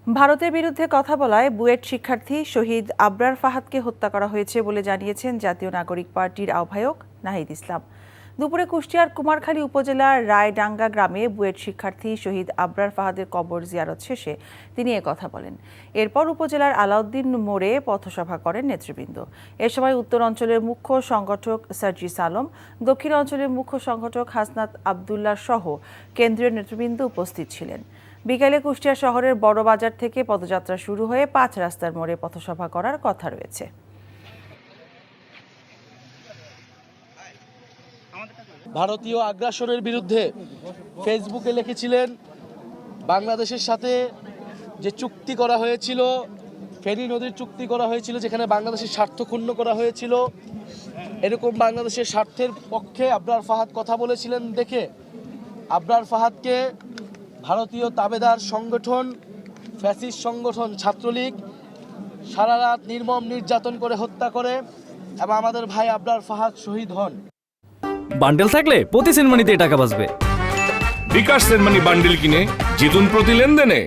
ভারতের বিরুদ্ধে কথা বলায় বুয়েট শিক্ষার্থী শহীদ আবরার ফাহাদকে হত্যা করা হয়েছে বলে জানিয়েছেন জাতীয় নাগরিক পার্টির আহ্বায়ক নাহিদ ইসলাম। দুপুরে কুষ্টিয়ার কুমারখালী উপজেলার রায়ডাঙ্গা গ্রামে বুয়েট শিক্ষার্থী শহীদ আবরার ফাহাদের কবর জিয়ারত শেষে তিনি কথা বলেন। এরপর উপজেলার আলাউদ্দিন মোড়ে পথসভা করেন নেতৃবৃন্দ। এ সময় উত্তর অঞ্চলের মুখ্য সংগঠক সার্জিস আলম, দক্ষিণ অঞ্চলের মুখ্য সংগঠক হাসনাত আবদুল্লাহ সহ কেন্দ্রীয় নেতৃবৃন্দ উপস্থিত ছিলেন। বিকেলে কুষ্টিয়া শহরের বড় বাজার থেকে পদযাত্রা শুরু হয়ে ৫ রাস্তার মোড়ে পথসভা করার কথা রয়েছে। ভারতীয় আগ্রাসনের বিরুদ্ধে ফেসবুকে লিখেছিলেন, বাংলাদেশের সাথে যে চুক্তি করা হয়েছিল, ফেনী নদীর চুক্তি করা হয়েছিল, যেখানে বাংলাদেশের স্বার্থ ক্ষুণ্ণ করা হয়েছিল, এরকম বাংলাদেশের স্বার্থের পক্ষে আবরার ফাহাদ কথা বলেছিলেন দেখে আবরার ফাহাদকে ভারতীয় তাবেদার সংগঠন, ফ্যাসিস্ট সংগঠন ছাত্রলীগ সারা রাত নির্মম নির্যাতন করে হত্যা করে এবং আমাদের ভাই আবরার ফাহাদ শহীদ হন। বান্ডেল থাকলে প্রতি সেনমানিতে টাকা বাঁচবে। বিকাশ সেনমানি বান্ডেল কিনে জিতুন প্রতি লেনদেনে।